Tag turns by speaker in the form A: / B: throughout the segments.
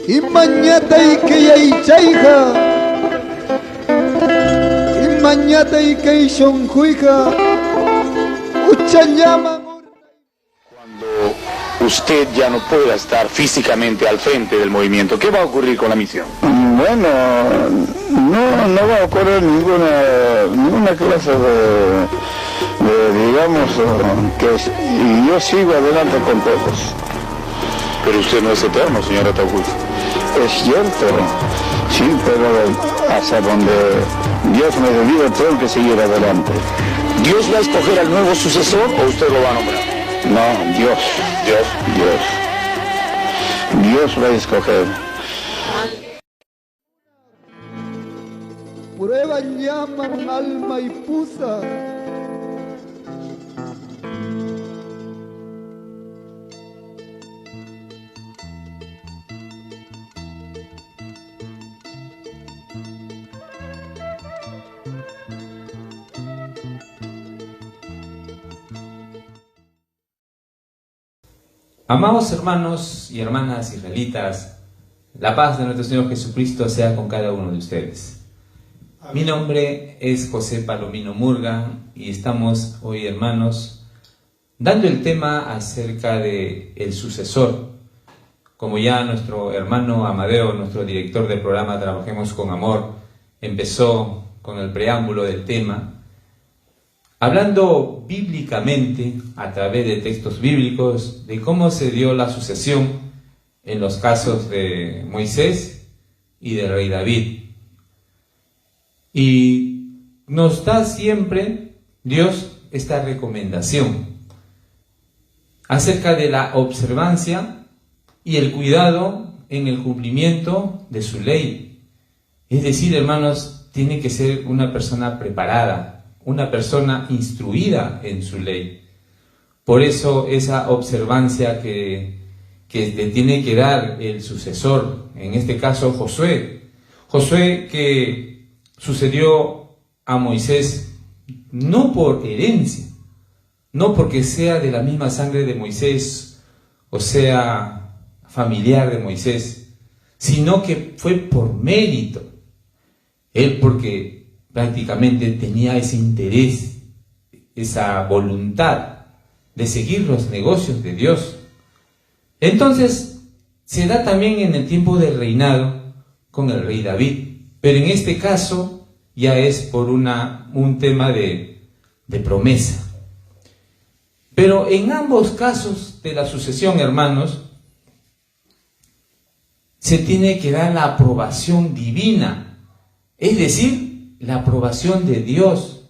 A: Imañatay kay chayja, imañatay kay shonjuija, uchallaman.
B: Cuando usted ya no pueda estar físicamente al frente del movimiento, ¿qué va a ocurrir con la misión?
C: Bueno, no va a ocurrir ninguna clase de digamos, y yo sigo adelante con todos.
B: Pero usted no es eterno, señor Atahualpa.
C: Es cierto, sí, pero hasta donde Dios me dé vida tengo que seguir adelante.
B: ¿Dios va a escoger al nuevo sucesor o usted lo va a nombrar?
C: No, Dios va a escoger.
A: Prueba llaman alma y pusa.
D: Amados hermanos y hermanas israelitas, la paz de nuestro Señor Jesucristo sea con cada uno de ustedes. Mi nombre es José Palomino Murga y estamos hoy, hermanos, dando el tema acerca de el sucesor. Como ya nuestro hermano Amadeo, nuestro director del programa Trabajemos con Amor, empezó con el preámbulo del tema, hablando bíblicamente, a través de textos bíblicos, de cómo se dio la sucesión en los casos de Moisés y del rey David. Y nos da siempre Dios esta recomendación acerca de la observancia y el cuidado en el cumplimiento de su ley. Es decir, hermanos, tiene que ser una persona preparada, una persona instruida en su ley. Por eso esa observancia que le tiene que dar el sucesor, en este caso Josué que sucedió a Moisés no por herencia, no porque sea de la misma sangre de Moisés o sea familiar de Moisés, sino que fue por mérito. Él porque prácticamente tenía ese interés, esa voluntad de seguir los negocios de Dios. Entonces, se da también en el tiempo del reinado con el rey David, pero en este caso ya es por un tema de promesa. Pero en ambos casos de la sucesión, hermanos, se tiene que dar la aprobación divina, es decir, la aprobación de Dios,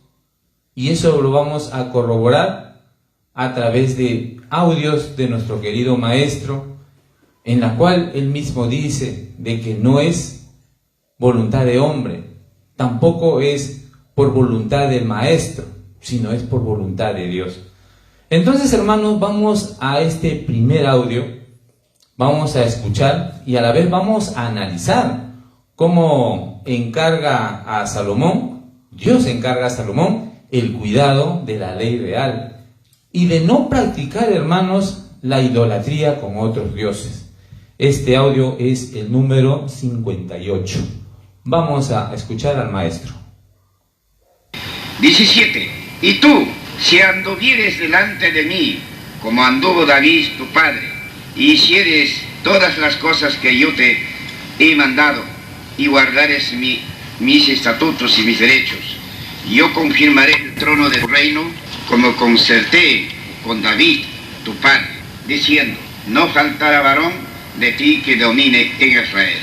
D: y eso lo vamos a corroborar a través de audios de nuestro querido maestro, en la cual él mismo dice de que no es voluntad de hombre, tampoco es por voluntad del maestro, sino es por voluntad de Dios. Entonces, hermanos, vamos a este primer audio, vamos a escuchar y a la vez vamos a analizar cómo encarga a Salomón, Dios encarga a Salomón el cuidado de la ley real y de no practicar, hermanos, la idolatría con otros dioses. Este audio es el número 58. Vamos a escuchar al maestro.
E: 17. Y tú, si anduvieres delante de mí, como anduvo David tu padre, y hicieres todas las cosas que yo te he mandado, y guardares mis estatutos y mis derechos, yo confirmaré el trono del reino como concerté con David, tu padre, diciendo, no faltará varón de ti que domine en Israel.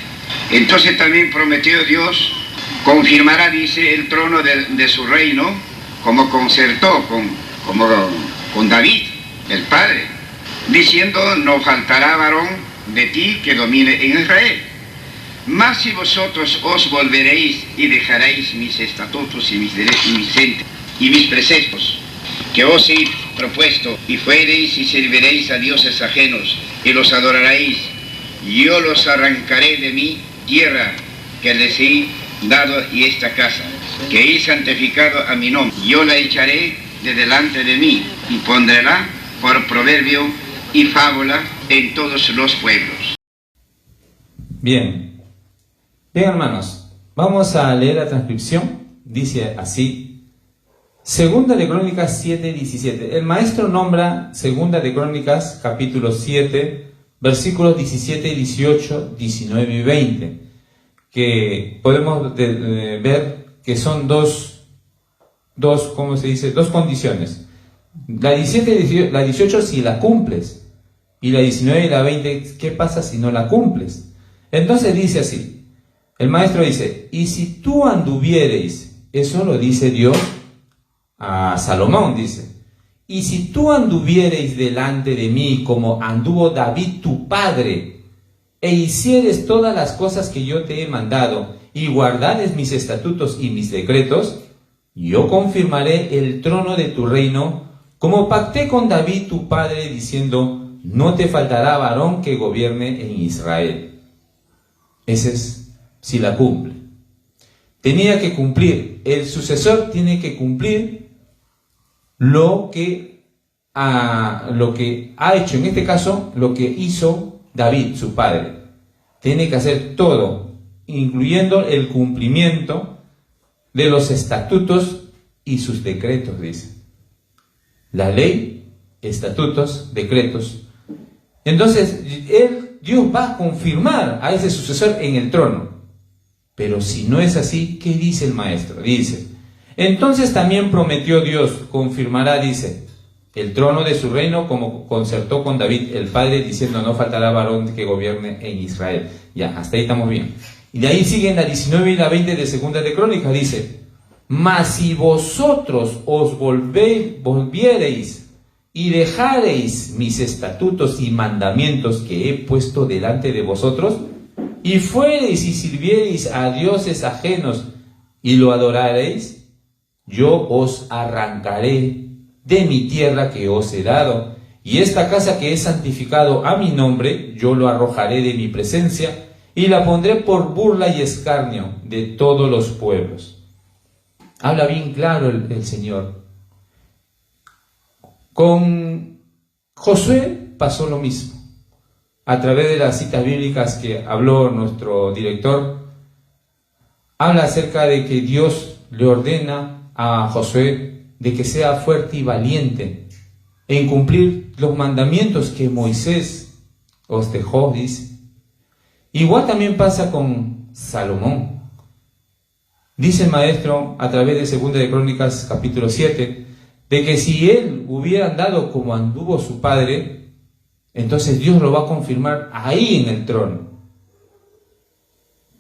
E: Entonces también prometió Dios, confirmará, dice, el trono de su reino, como concertó con David, el padre, diciendo, no faltará varón de ti que domine en Israel. Mas si vosotros os volveréis y dejaréis mis estatutos y mis derechos y mis preceptos que os he propuesto, y fuereis y serviréis a dioses ajenos y los adoraréis, yo los arrancaré de mi tierra que les he dado y esta casa que he santificado a mi nombre, yo la echaré de delante de mí y pondrela por proverbio y fábula en todos los pueblos.
D: Bien, hermanos, vamos a leer la transcripción. Dice así: Segunda de Crónicas 7:17. El maestro nombra Segunda de Crónicas capítulo 7, versículos 17, 18, 19 y 20, que podemos ver que son dos condiciones. La 17 y la 18 si la cumples, y la 19 y la 20, ¿qué pasa si no la cumples? Entonces dice así, el maestro dice: y si tú anduviereis, eso lo dice Dios a Salomón, dice, y si tú anduviereis delante de mí como anduvo David tu padre, e hicieres todas las cosas que yo te he mandado, y guardares mis estatutos y mis decretos, yo confirmaré el trono de tu reino, como pacté con David tu padre, diciendo: no te faltará varón que gobierne en Israel. Ese es si la cumple. Tenía que cumplir, el sucesor tiene que cumplir lo que ha hecho, en este caso, lo que hizo David, su padre. Tiene que hacer todo, incluyendo el cumplimiento de los estatutos y sus decretos, dice. La ley, estatutos, decretos. Entonces, Dios va a confirmar a ese sucesor en el trono. Pero si no es así, ¿qué dice el maestro? Dice: entonces también prometió Dios, confirmará, dice, el trono de su reino como concertó con David el padre, diciendo: no faltará varón que gobierne en Israel. Ya, hasta ahí estamos bien. Y de ahí siguen la 19 y la 20 de Segunda de Crónicas, dice: mas si vosotros os volviereis y dejareis mis estatutos y mandamientos que he puesto delante de vosotros, y fuereis y sirviereis a dioses ajenos y lo adorareis, yo os arrancaré de mi tierra que os he dado, y esta casa que he santificado a mi nombre, yo lo arrojaré de mi presencia, y la pondré por burla y escarnio de todos los pueblos. Habla bien claro el Señor. Con Josué pasó lo mismo. A través de las citas bíblicas que habló nuestro director, habla acerca de que Dios le ordena a Josué de que sea fuerte y valiente en cumplir los mandamientos que Moisés os dejó, dice. Igual también pasa con Salomón. Dice el maestro a través de Segunda de Crónicas capítulo 7, de que si él hubiera andado como anduvo su padre, entonces Dios lo va a confirmar ahí en el trono.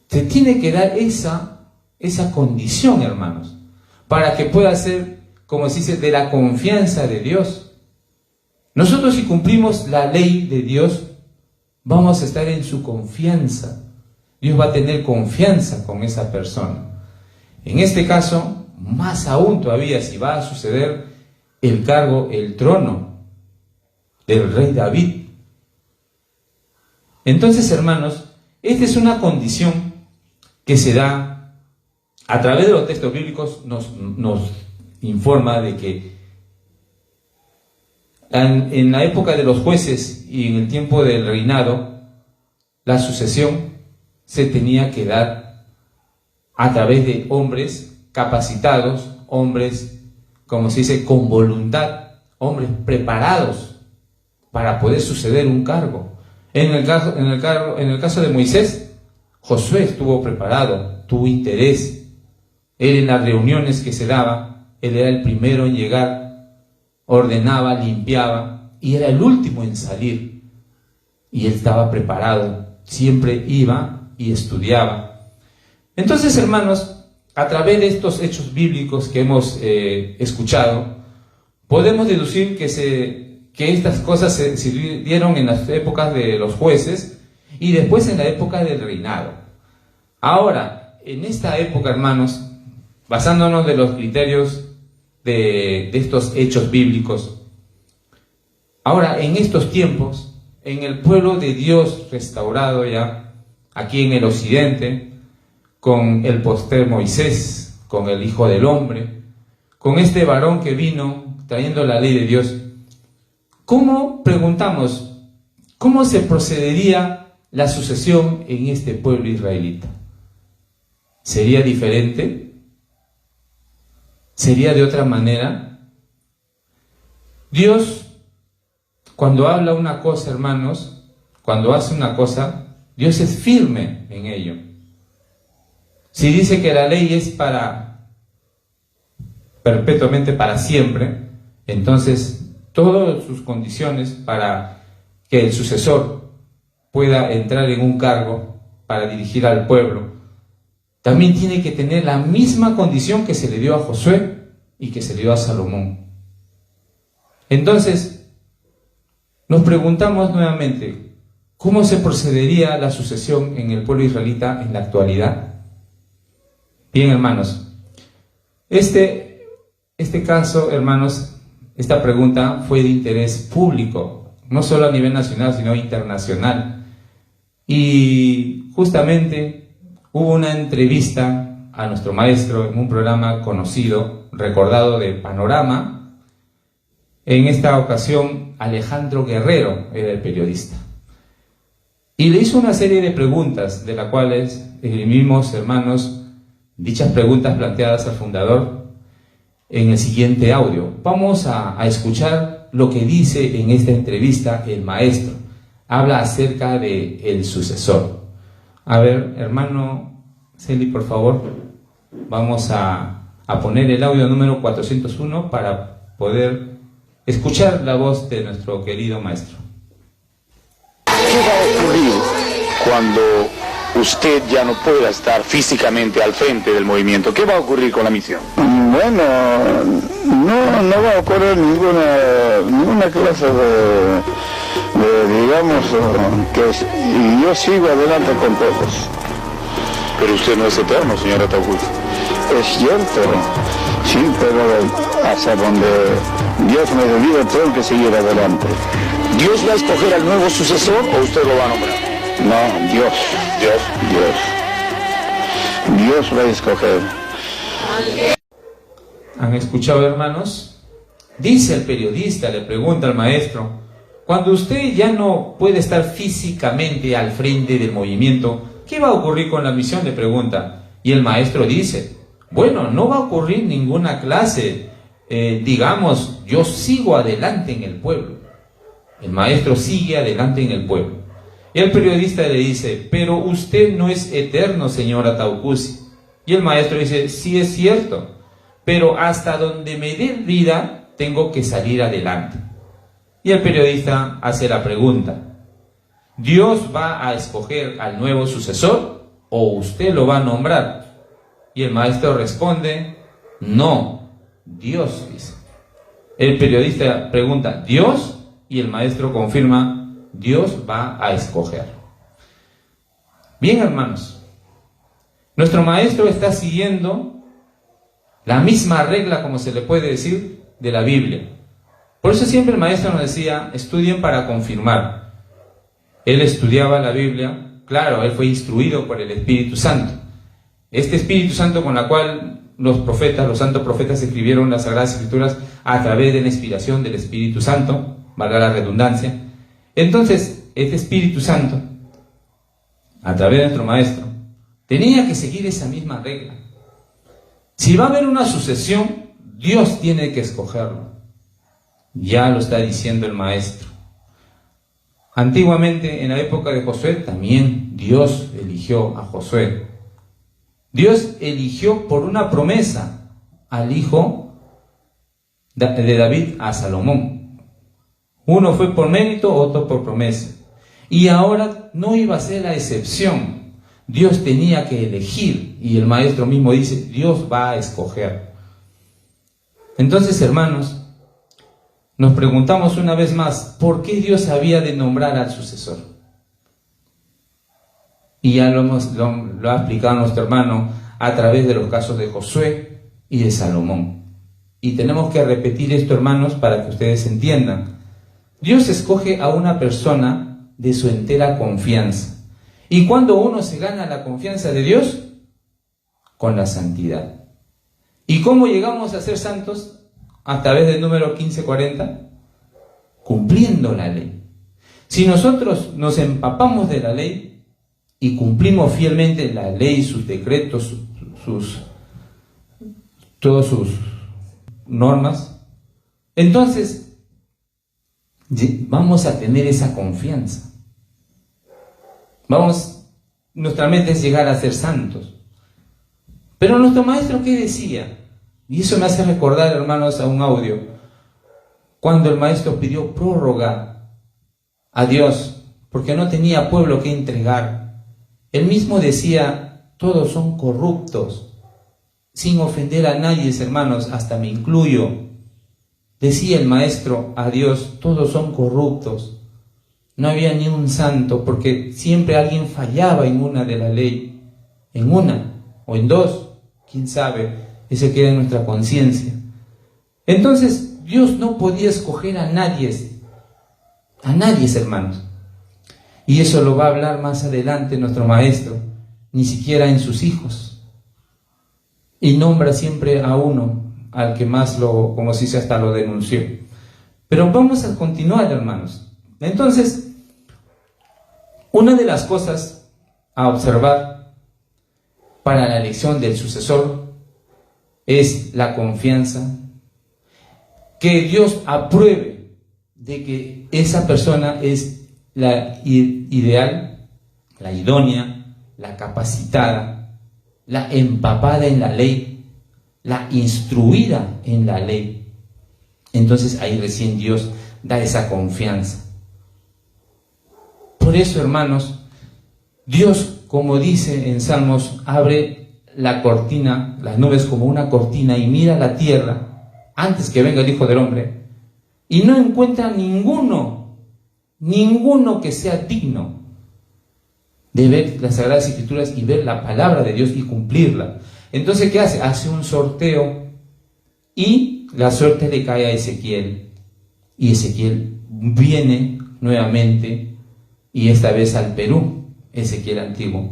D: Se tiene que dar esa condición, hermanos, para que pueda ser, como se dice, de la confianza de Dios. Nosotros, si cumplimos la ley de Dios, vamos a estar en su confianza. Dios va a tener confianza con esa persona. En este caso, más aún todavía, si va a suceder el cargo, el trono del rey David. Entonces, hermanos, esta es una condición que se da a través de los textos bíblicos. Nos informa de que en la época de los jueces y en el tiempo del reinado, la sucesión se tenía que dar a través de hombres capacitados, hombres, como se dice, con voluntad, hombres preparados para poder suceder un cargo. En el caso de Moisés, Josué estuvo preparado, tuvo interés. Él, en las reuniones que se daba, él era el primero en llegar, ordenaba, limpiaba, y era el último en salir. Y él estaba preparado, siempre iba y estudiaba. Entonces, hermanos, a través de estos hechos bíblicos que hemos escuchado, podemos deducir que estas cosas se dieron en las épocas de los jueces y después en la época del reinado. Ahora, en esta época, hermanos, basándonos de los criterios de estos hechos bíblicos, ahora en estos tiempos, en el pueblo de Dios restaurado ya, aquí en el occidente, con el postrer Moisés, con el Hijo del Hombre, con este varón que vino trayendo la ley de Dios, ¿cómo, preguntamos, cómo se procedería la sucesión en este pueblo israelita? ¿Sería diferente? ¿Sería de otra manera? Dios, cuando habla una cosa, hermanos, cuando hace una cosa, Dios es firme en ello. Si dice que la ley es para perpetuamente, para siempre, entonces todas sus condiciones para que el sucesor pueda entrar en un cargo para dirigir al pueblo, también tiene que tener la misma condición que se le dio a Josué y que se le dio a Salomón. Entonces, nos preguntamos nuevamente, ¿cómo se procedería la sucesión en el pueblo israelita en la actualidad? Bien, hermanos, este caso, hermanos, esta pregunta fue de interés público, no solo a nivel nacional, sino internacional. Y justamente hubo una entrevista a nuestro maestro en un programa conocido, recordado de Panorama. En esta ocasión, Alejandro Guerrero era el periodista. Y le hizo una serie de preguntas, de las cuales esgrimimos, hermanos, dichas preguntas planteadas al fundador en el siguiente audio. Vamos a escuchar lo que dice en esta entrevista el maestro. Habla acerca del sucesor. A ver, hermano Celi, por favor, vamos a poner el audio número 401 para poder escuchar la voz de nuestro querido maestro.
B: ¿Qué va a ocurrir cuando usted ya no pueda estar físicamente al frente del movimiento? ¿Qué va a ocurrir con la misión?
C: Bueno, no va a ocurrir ninguna clase de digamos, y yo sigo adelante con todos.
B: Pero usted no es eterno, señor Ataúd.
C: Es cierto, sí, pero hasta donde Dios me dé vida tengo que seguir adelante.
B: ¿Dios va a escoger al nuevo sucesor o usted lo va a nombrar?
C: No, Dios va a escoger.
D: ¿Han escuchado, hermanos? Dice el periodista, le pregunta al maestro, cuando usted ya no puede estar físicamente al frente del movimiento, ¿qué va a ocurrir con la misión?, le pregunta. Y el maestro dice, bueno, no va a ocurrir ninguna clase, digamos, yo sigo adelante en el pueblo. El maestro sigue adelante en el pueblo. Y el periodista le dice, pero usted no es eterno, señora Taucusi. Y el maestro dice, sí es cierto, pero hasta donde me dé vida, tengo que salir adelante. Y el periodista hace la pregunta, ¿Dios va a escoger al nuevo sucesor o usted lo va a nombrar? Y el maestro responde, no, Dios dice. El periodista pregunta, ¿Dios? Y el maestro confirma, Dios va a escoger. Bien, hermanos, nuestro maestro está siguiendo la misma regla, como se le puede decir, de la Biblia. Por eso siempre el maestro nos decía, estudien para confirmar. Él estudiaba la Biblia, claro, él fue instruido por el Espíritu Santo. Este Espíritu Santo con la cual los profetas, los santos profetas escribieron las Sagradas Escrituras a través de la inspiración del Espíritu Santo, valga la redundancia. Entonces, este Espíritu Santo, a través de nuestro maestro, tenía que seguir esa misma regla. Si va a haber una sucesión, Dios tiene que escogerlo. Ya lo está diciendo el maestro. Antiguamente, en la época de Josué, también Dios eligió a Josué. Dios eligió por una promesa al hijo de David, a Salomón. Uno fue por mérito, otro por promesa. Y ahora no iba a ser la excepción. Dios tenía que elegir, y el maestro mismo dice, Dios va a escoger. Entonces, hermanos, nos preguntamos una vez más, ¿por qué Dios había de nombrar al sucesor? Y ya lo ha explicado nuestro hermano a través de los casos de Josué y de Salomón. Y tenemos que repetir esto, hermanos, para que ustedes entiendan. Dios escoge a una persona de su entera confianza. ¿Y cuando uno se gana la confianza de Dios? Con la santidad. ¿Y cómo llegamos a ser santos? A través del número 1540, cumpliendo la ley. Si nosotros nos empapamos de la ley y cumplimos fielmente la ley, sus decretos, todas sus normas, entonces vamos a tener esa confianza. Nuestra meta es llegar a ser santos. Pero nuestro maestro, ¿qué decía? Y eso me hace recordar, hermanos, a un audio, cuando el maestro pidió prórroga a Dios, porque no tenía pueblo que entregar. Él mismo decía, todos son corruptos, sin ofender a nadie, hermanos, hasta me incluyo. Decía el maestro a Dios, todos son corruptos. No había ni un santo, porque siempre alguien fallaba en una de la ley, en una o en dos, quién sabe, eso queda en nuestra conciencia. Entonces Dios no podía escoger a nadie, hermanos. Y eso lo va a hablar más adelante nuestro maestro, ni siquiera en sus hijos. Y nombra siempre a uno, al que más como se dice, hasta lo denunció. Pero vamos a continuar, hermanos. Entonces, una de las cosas a observar para la elección del sucesor es la confianza, que Dios apruebe de que esa persona es la ideal, la idónea, la capacitada, la empapada en la ley, la instruida en la ley. Entonces ahí recién Dios da esa confianza. Por eso, hermanos, Dios, como dice en Salmos, abre la cortina, las nubes como una cortina, y mira la tierra antes que venga el Hijo del Hombre, y no encuentra ninguno que sea digno de ver las Sagradas Escrituras y ver la palabra de Dios y cumplirla. Entonces, ¿qué hace? Hace un sorteo y la suerte le cae a Ezequiel. Y Ezequiel viene nuevamente, y esta vez al Perú, Ezequiel antiguo.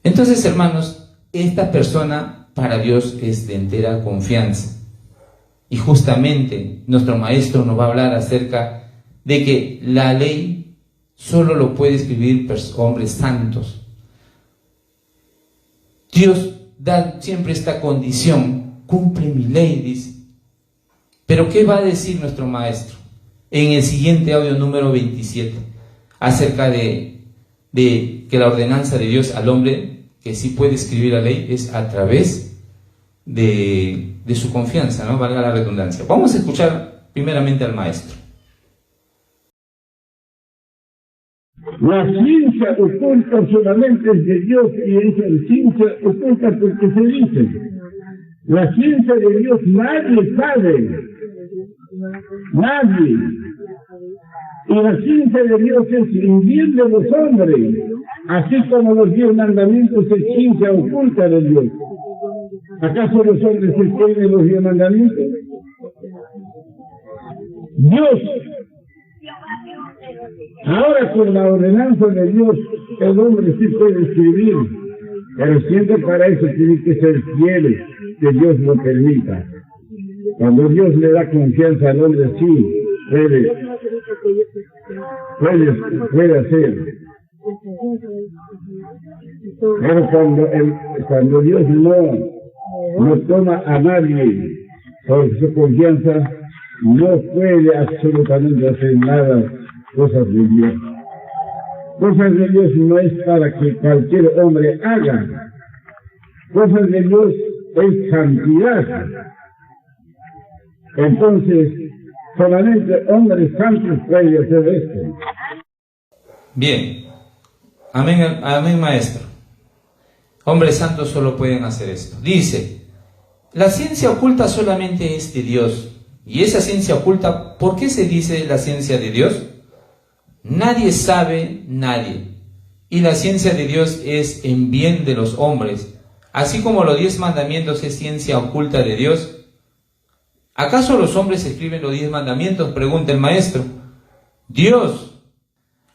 D: Entonces, hermanos, esta persona para Dios es de entera confianza. Y justamente nuestro maestro nos va a hablar acerca de que la ley solo lo puede escribir hombres santos. Dios da siempre esta condición, cumple mi ley, dice. Pero ¿qué va a decir nuestro maestro en el siguiente audio número 27? Acerca de que la ordenanza de Dios al hombre, que sí puede escribir la ley, es a través de su confianza, ¿no? Valga la redundancia. Vamos a escuchar primeramente al maestro.
C: La ciencia oculta solamente es de Dios, y esa ciencia oculta porque se dice. La ciencia de Dios nadie sabe. Nadie. Y la ciencia de Dios es el bien de los hombres, así como los 10 mandamientos es ciencia oculta de Dios. ¿Acaso los hombres escriben los 10 mandamientos? Dios. Ahora, con la ordenanza de Dios, el hombre sí puede escribir, pero siempre para eso tiene que ser fiel, que Dios lo permita. Cuando Dios le da confianza al hombre, sí, puede hacer. Pero cuando Dios no toma a nadie por su confianza, no puede absolutamente hacer nada. Cosas de Dios. Cosas de Dios no es para que cualquier hombre haga. Cosas de Dios es santidad. Entonces, solamente hombres santos pueden hacer esto.
D: Bien. Amén, amén, maestro. Hombres santos solo pueden hacer esto. Dice, la ciencia oculta solamente es de Dios. Y esa ciencia oculta, ¿por qué se dice la ciencia de Dios? Nadie sabe, nadie. Y la ciencia de Dios es en bien de los hombres. Así como los 10 mandamientos es ciencia oculta de Dios. ¿Acaso los hombres escriben los 10 mandamientos? Pregunta el maestro. Dios.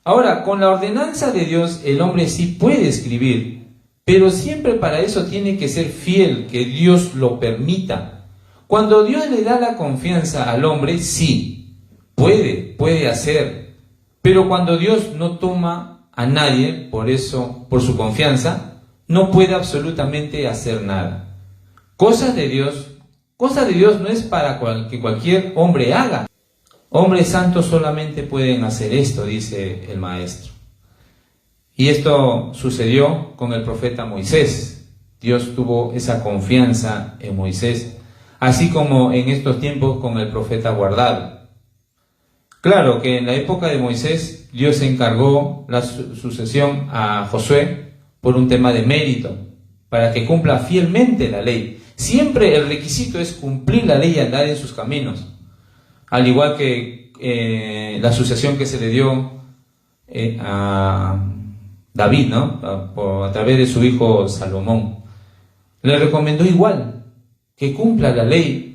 D: Ahora, con la ordenanza de Dios, el hombre sí puede escribir, pero siempre para eso tiene que ser fiel, que Dios lo permita. Cuando Dios le da la confianza al hombre, sí, puede hacer. Pero cuando Dios no toma a nadie, por eso, por su confianza, no puede absolutamente hacer nada. Cosas de Dios no es para que cualquier hombre haga. Hombres santos solamente pueden hacer esto, dice el maestro. Y esto sucedió con el profeta Moisés. Dios tuvo esa confianza en Moisés, así como en estos tiempos con el profeta guardado. Claro que en la época de Moisés, Dios encargó la sucesión a Josué por un tema de mérito, para que cumpla fielmente la ley. Siempre el requisito es cumplir la ley y andar en sus caminos. Al igual que la sucesión que se le dio a David, ¿no? A través de su hijo Salomón. Le recomendó igual que cumpla la ley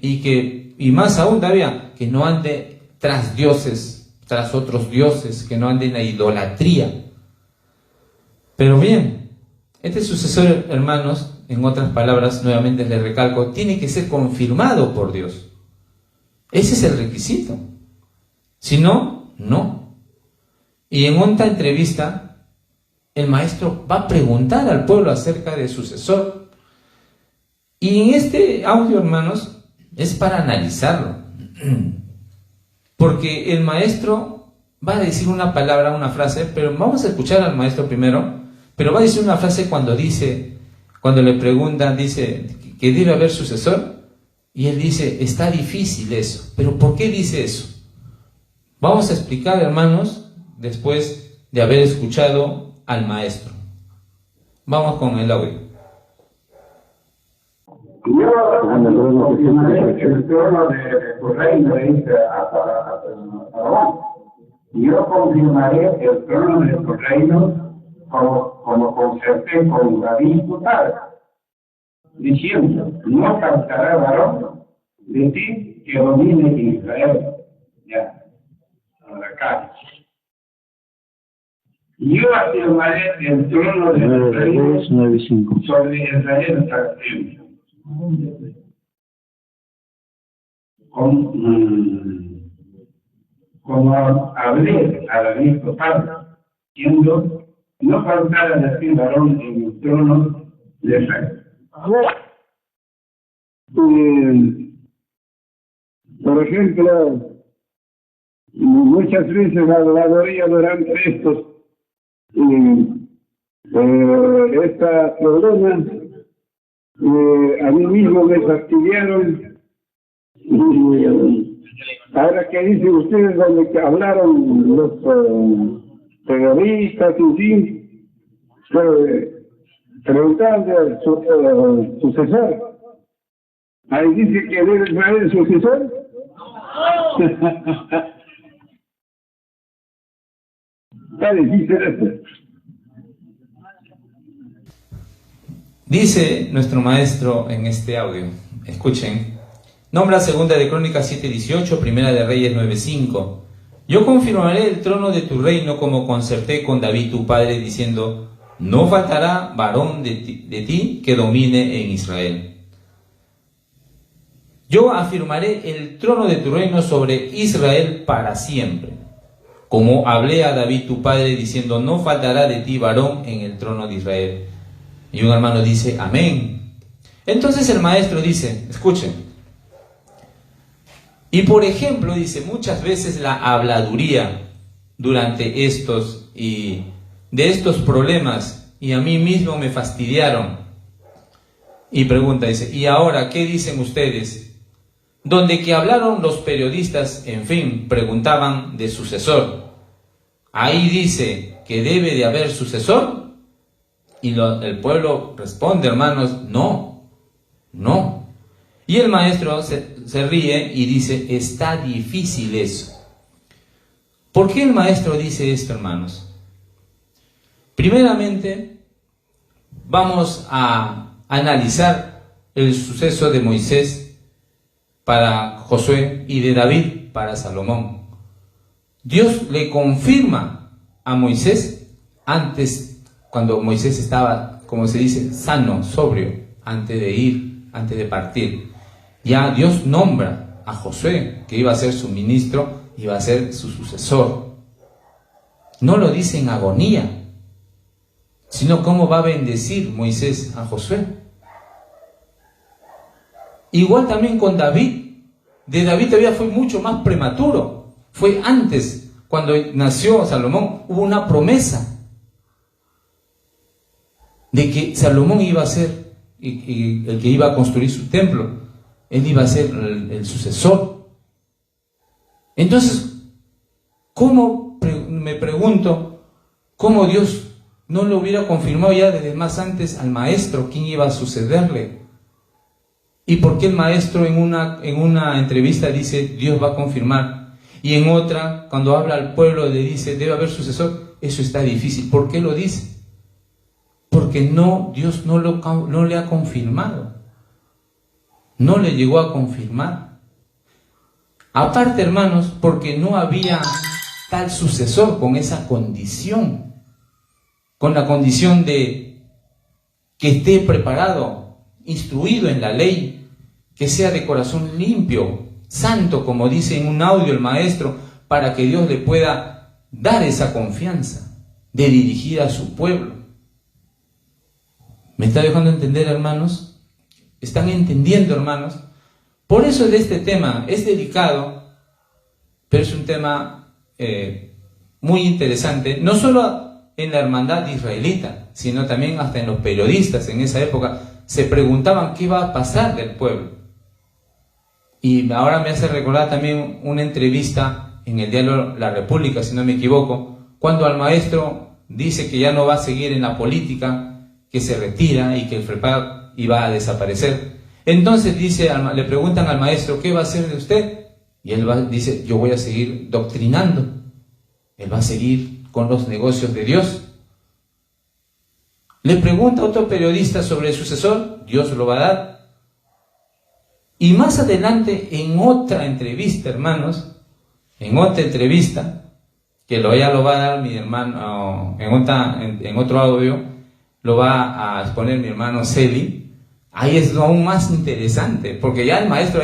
D: y más aún todavía, que no ande tras dioses, tras otros dioses, que no ande en la idolatría. Pero bien, este sucesor, hermanos, en otras palabras, nuevamente les recalco, tiene que ser confirmado por Dios. Ese es el requisito. Si no, no. Y en otra entrevista, el maestro va a preguntar al pueblo acerca del sucesor. Y en este audio, hermanos, es para analizarlo. Porque el maestro va a decir una palabra, una frase, pero vamos a escuchar al maestro primero, pero va a decir una frase cuando le preguntan, dice que debe haber sucesor, y él dice, está difícil eso. ¿Pero por qué dice eso? Vamos a explicar, hermanos, después de haber escuchado al maestro. Vamos con el audio.
C: El trono de tu reino, dice a Faraón. Yo confirmaré el trono de tu reino como concerté con David tu padre, diciendo, no faltará varón de ti que domine Israel. Ya, ahora acá. Yo afirmaré el trono de tu reino sobre Israel para siempre. Como hablé a David tu padre, diciendo, no faltara de ti varón en el trono de Israel. Por ejemplo, muchas veces la adoraría durante estos problemas, a mí mismo me fastidiaron. Ahora que dicen ustedes donde que hablaron los terroristas, en fin, preguntando al sucesor. Ahí dice que debe traer el sucesor. Está difícil esto.
D: Dice nuestro maestro en este audio, escuchen, nombra segunda de Crónicas 7:18, primera de Reyes 9:5. Yo confirmaré el trono de tu reino como concerté con David tu padre, diciendo, no faltará varón de ti que domine en Israel. Yo afirmaré el trono de tu reino sobre Israel para siempre, como hablé a David tu padre, diciendo, no faltará de ti varón en el trono de Israel. Y un hermano dice, amén. Entonces el maestro dice, escuchen, y por ejemplo, dice, muchas veces la habladuría durante estos problemas, y a mí mismo me fastidiaron. Y pregunta, dice, ¿y ahora qué dicen ustedes? Donde que hablaron los periodistas, en fin, preguntaban de sucesor. Ahí dice que debe de haber sucesor. Y el pueblo responde, hermanos, no. Y el maestro se ríe y dice, está difícil eso. ¿Por qué el maestro dice esto, hermanos? Primeramente, vamos a analizar el suceso de Moisés para Josué y de David para Salomón. Dios le confirma a Moisés antes, cuando Moisés estaba, como se dice, sano, sobrio, antes de partir. Ya Dios nombra a Josué, que iba a ser su ministro, iba a ser su sucesor. No lo dice en agonía, sino cómo va a bendecir Moisés a Josué. Igual también con David. De David todavía fue mucho más prematuro. Fue antes, cuando nació Salomón, hubo una promesa de que Salomón iba a ser el que iba a construir su templo. Él iba a ser el sucesor. Entonces, me pregunto, ¿cómo Dios no lo hubiera confirmado ya desde más antes al maestro quién iba a sucederle? ¿Y por qué el maestro en una entrevista dice Dios va a confirmar? Y en otra, cuando habla al pueblo, le dice debe haber sucesor? Eso está difícil. ¿Por qué lo dice? Porque Dios no le ha confirmado. No le llegó a confirmar. Aparte, hermanos, porque no había tal sucesor con esa condición. Con la condición de que esté preparado, instruido en la ley, que sea de corazón limpio, santo, como dice en un audio el maestro, para que Dios le pueda dar esa confianza de dirigir a su pueblo. ¿Me está dejando entender, hermanos? ¿Están entendiendo, hermanos? Por eso de este tema es delicado, pero es un tema muy interesante, no solo en la hermandad israelita, sino también hasta en los periodistas en esa época se preguntaban qué va a pasar del pueblo. Y ahora me hace recordar también una entrevista en el diario La República, si no me equivoco, cuando al maestro dice que ya no va a seguir en la política, que se retira y que el FREPAC iba a desaparecer. Entonces le preguntan al maestro, ¿qué va a hacer de usted? Y él dice, yo voy a seguir doctrinando. Él va a seguir con los negocios de Dios. Le pregunta a otro periodista sobre el sucesor, Dios lo va a dar. Y más adelante, en otra entrevista, hermanos, en otra entrevista, que ya lo va a dar mi hermano, en otro audio, lo va a exponer mi hermano Celi. Ahí es aún más interesante, porque ya el maestro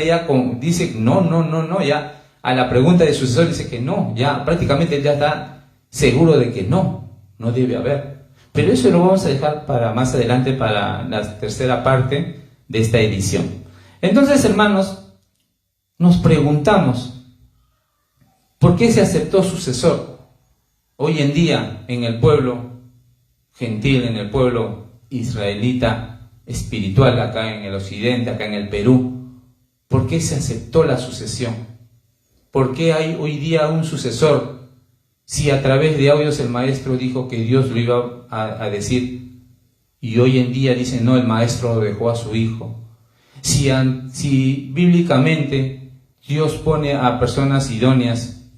D: dice no, ya a la pregunta del sucesor dice que no, ya prácticamente él ya está seguro de que no debe haber. Pero eso lo vamos a dejar para más adelante, para la tercera parte de esta edición. Entonces, hermanos, nos preguntamos, ¿por qué se aceptó sucesor? Hoy en día, en el pueblo gentil, en el pueblo israelita espiritual, acá en el occidente, acá en el Perú, ¿por qué se aceptó la sucesión? ¿Por qué hay hoy día un sucesor? Si a través de audios el maestro dijo que Dios lo iba a decir, y hoy en día dicen, no, el maestro lo dejó a su hijo. Si bíblicamente Dios pone a personas idóneas,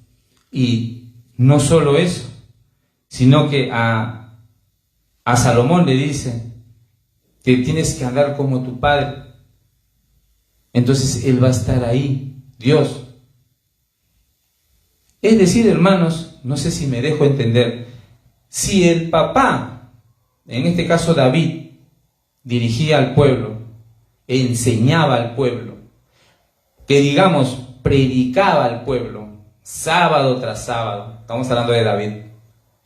D: y no solo eso, sino que a Salomón le dice que tienes que andar como tu padre. Entonces él va a estar ahí, Dios. Es decir, hermanos, no sé si me dejo entender, si el papá, en este caso David, dirigía al pueblo, enseñaba al pueblo, que digamos, predicaba al pueblo, sábado tras sábado, estamos hablando de David,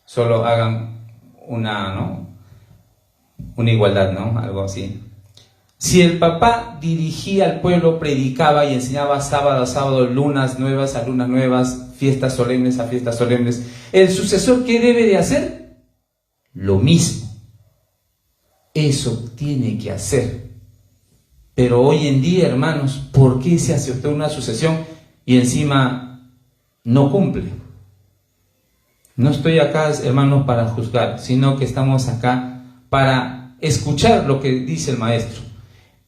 D: solo hagan una igualdad, ¿no? Algo así. Si el papá dirigía al pueblo, predicaba y enseñaba sábado a sábado, lunas nuevas a lunas nuevas, fiestas solemnes a fiestas solemnes, ¿el sucesor qué debe de hacer? Lo mismo. Eso tiene que hacer. Pero hoy en día, hermanos, ¿por qué se aceptó una sucesión y encima no cumple? No estoy acá, hermanos, para juzgar, sino que estamos acá para escuchar lo que dice el maestro.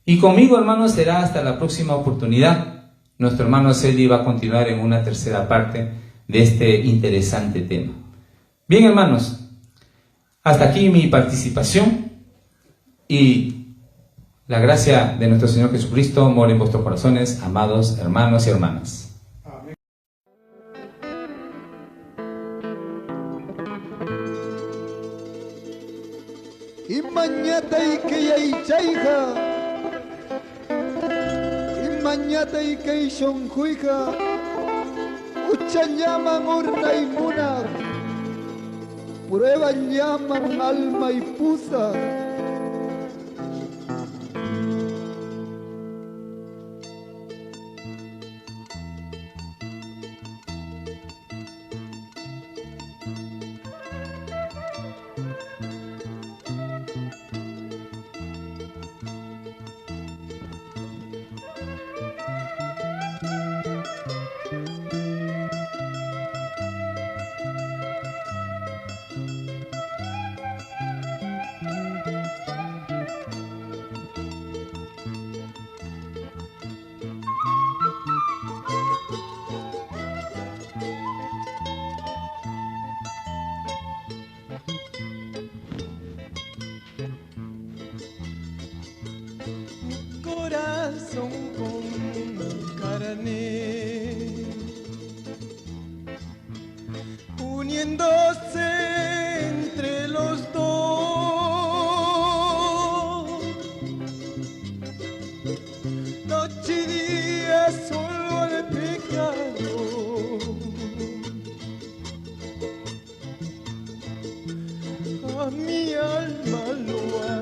D: Y conmigo, hermanos, será hasta la próxima oportunidad. Nuestro hermano Celi va a continuar en una tercera parte de este interesante tema. Bien, hermanos, hasta aquí mi participación y la gracia de nuestro Señor Jesucristo mora en vuestros corazones, amados hermanos y hermanas.
A: Imanyata ikayaychayja, imanyata ikayshonjuyja, uchallaman urnaymunaq, prueba llaman alma y pusa.
F: Corazón con carne, uniéndose entre los dos, noche y día solo al pecado, a mi alma lo ha